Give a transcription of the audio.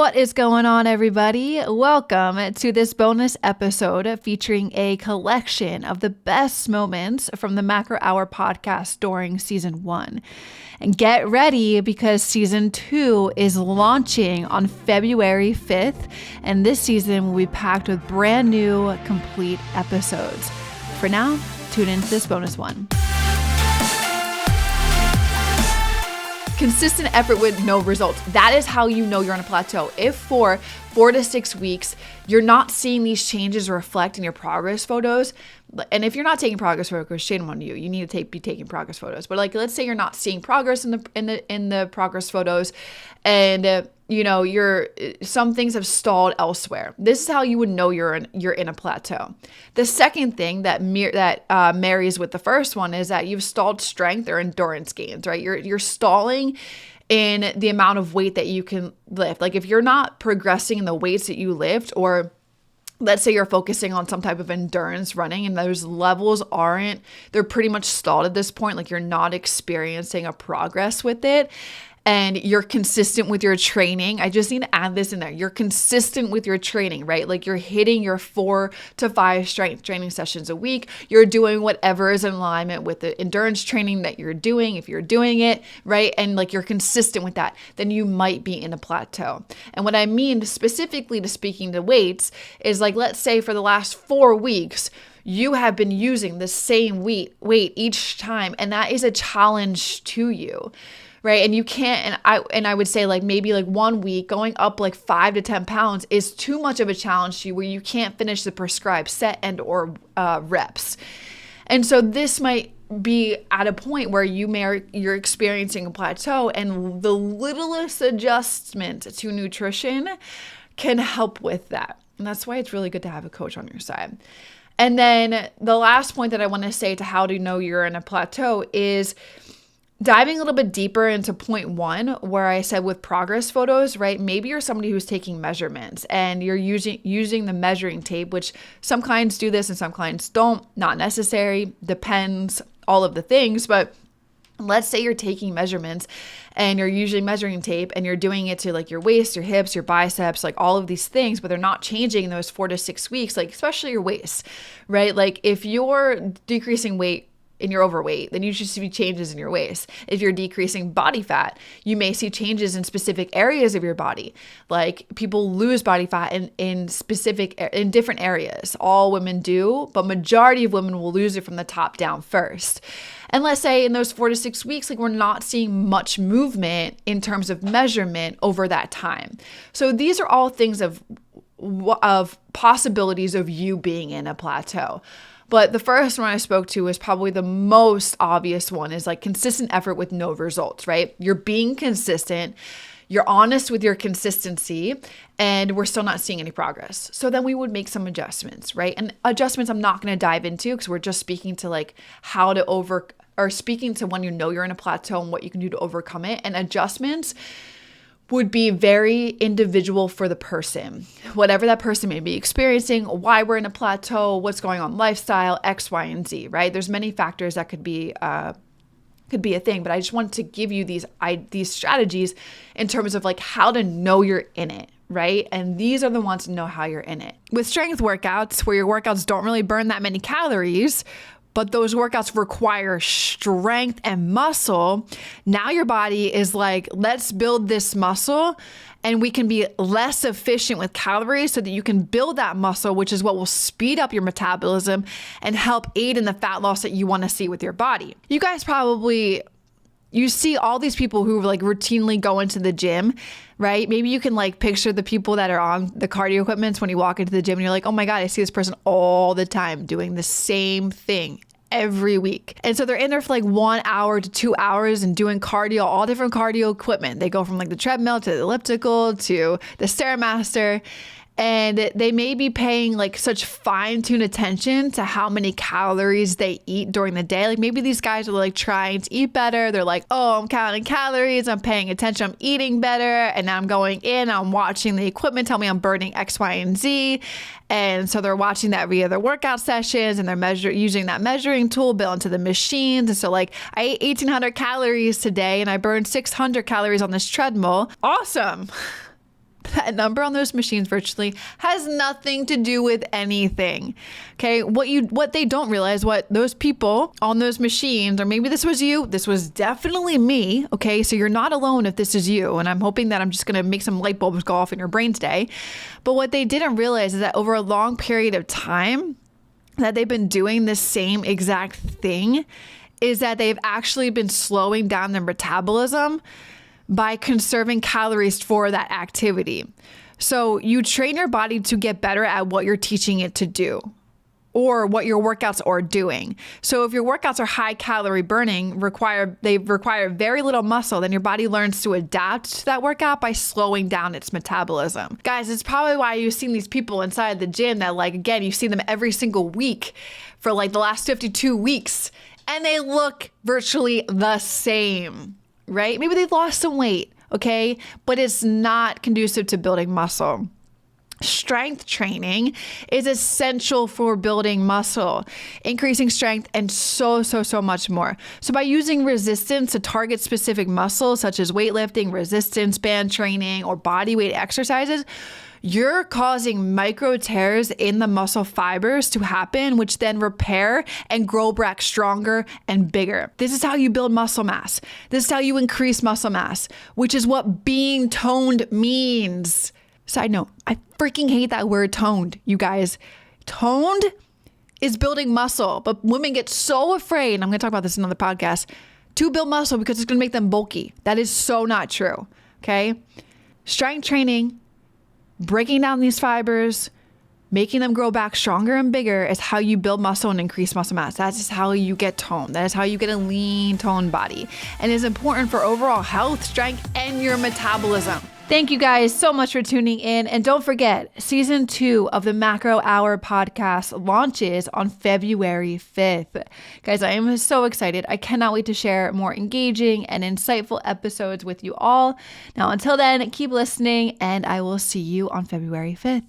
What is going on, everybody? Welcome to this bonus episode featuring a collection of the best moments from the Macro Hour podcast during season 1. And get ready because season 2 is launching on February 5th, and this season will be packed with brand new, complete episodes. For now, tune into this bonus one. Consistent effort with no results. That is how you know you're on a plateau. If for 4 to 6 weeks, you're not seeing these changes reflect in your progress photos, and if you're not taking progress photos, shame on you. You need to be taking progress photos. But like, let's say you're not seeing progress in the progress photos, and some things have stalled elsewhere. This is how you would know you're in a plateau. The second thing that marries with the first one is that you've stalled strength or endurance gains, right? You're stalling in the amount of weight that you can lift. Like if you're not progressing in the weights that you lift, or let's say you're focusing on some type of endurance running and those levels they're pretty much stalled at this point. Like you're not experiencing a progress with it. And you're consistent with your training. I just need to add this in there. You're consistent with your training, right? Like you're hitting your 4 to 5 strength training sessions a week. You're doing whatever is in alignment with the endurance training that you're doing, if you're doing it, right? And like you're consistent with that, then you might be in a plateau. And what I mean specifically to speaking to weights is like, let's say for the last 4 weeks, you have been using the same weight each time. And that is a challenge to you. Right. And you can't, and I would say like maybe like 1 week going up like 5 to 10 pounds is too much of a challenge to you where you can't finish the prescribed set and or reps. And so this might be at a point where you're experiencing a plateau, and the littlest adjustment to nutrition can help with that. And that's why it's really good to have a coach on your side. And then the last point that I want to say to how to know you're in a plateau is diving a little bit deeper into point 1, where I said with progress photos, right? Maybe you're somebody who's taking measurements and you're using the measuring tape, which some clients do this and some clients don't. Not necessary, depends, all of the things. But let's say you're taking measurements and you're usually measuring tape and you're doing it to like your waist, your hips, your biceps, like all of these things, but they're not changing in those 4 to 6 weeks, like especially your waist, right? Like if you're decreasing weight and you're overweight, then you should see changes in your waist. If you're decreasing body fat, you may see changes in specific areas of your body. Like people lose body fat in different areas. All women do, but majority of women will lose it from the top down first. And let's say in those 4 to 6 weeks, like we're not seeing much movement in terms of measurement over that time. So these are all things of possibilities of you being in a plateau. But the first one I spoke to is probably the most obvious one, is like consistent effort with no results, right? You're being consistent, you're honest with your consistency, and we're still not seeing any progress. So then we would make some adjustments, right? And adjustments I'm not going to dive into because we're just speaking to like how to speaking to when you know you're in a plateau and what you can do to overcome it. And adjustments would be very individual for the person, whatever that person may be experiencing, why we're in a plateau, what's going on, lifestyle, X, Y, and Z, right? There's many factors that could be a thing, but I just wanted to give you these strategies in terms of like how to know you're in it, right? And these are the ones to know how you're in it. With strength workouts, where your workouts don't really burn that many calories, but those workouts require strength and muscle. Now your body is like, let's build this muscle and we can be less efficient with calories so that you can build that muscle, which is what will speed up your metabolism and help aid in the fat loss that you want to see with your body. You guys you see all these people who like routinely go into the gym, right? Maybe you can like picture the people that are on the cardio equipment when you walk into the gym and you're like, oh my God, I see this person all the time doing the same thing every week. And so they're in there for like 1 hour to 2 hours and doing cardio, all different cardio equipment. They go from like the treadmill to the elliptical to the Stairmaster. And they may be paying like such fine-tuned attention to how many calories they eat during the day. Like maybe these guys are like trying to eat better. They're like, oh, I'm counting calories. I'm paying attention. I'm eating better. And now I'm going in. I'm watching the equipment tell me I'm burning X, Y, and Z. And so they're watching that every other workout sessions and they're using that measuring tool built into the machines. And so like I ate 1,800 calories today and I burned 600 calories on this treadmill. Awesome. That number on those machines virtually has nothing to do with anything. Okay. What they don't realize, what those people on those machines, or maybe this was you, this was definitely me. Okay. So you're not alone if this is you. And I'm hoping that I'm just going to make some light bulbs go off in your brain today. But what they didn't realize is that over a long period of time that they've been doing the same exact thing is that they've actually been slowing down their metabolism by conserving calories for that activity. So you train your body to get better at what you're teaching it to do or what your workouts are doing. So if your workouts are high calorie burning, they require very little muscle, then your body learns to adapt to that workout by slowing down its metabolism. Guys, it's probably why you've seen these people inside the gym that again, you've seen them every single week for the last 52 weeks and they look virtually the same. Right? Maybe they've lost some weight, okay? But it's not conducive to building muscle. Strength training is essential for building muscle, increasing strength, and so much more. So by using resistance to target specific muscles, such as weightlifting, resistance band training, or body weight exercises, you're causing micro tears in the muscle fibers to happen, which then repair and grow back stronger and bigger. This is how you build muscle mass. This is how you increase muscle mass, which is what being toned means. Side note, I freaking hate that word toned, you guys. Toned is building muscle, but women get so afraid, and I'm going to talk about this in another podcast, to build muscle because it's going to make them bulky. That is so not true, okay? Strength training, breaking down these fibers, making them grow back stronger and bigger is how you build muscle and increase muscle mass. That is how you get toned. That is how you get a lean, toned body. And is important for overall health, strength, and your metabolism. Thank you guys so much for tuning in. And don't forget, season 2 of the Macro Hour podcast launches on February 5th. Guys, I am so excited. I cannot wait to share more engaging and insightful episodes with you all. Now, until then, keep listening, and I will see you on February 5th.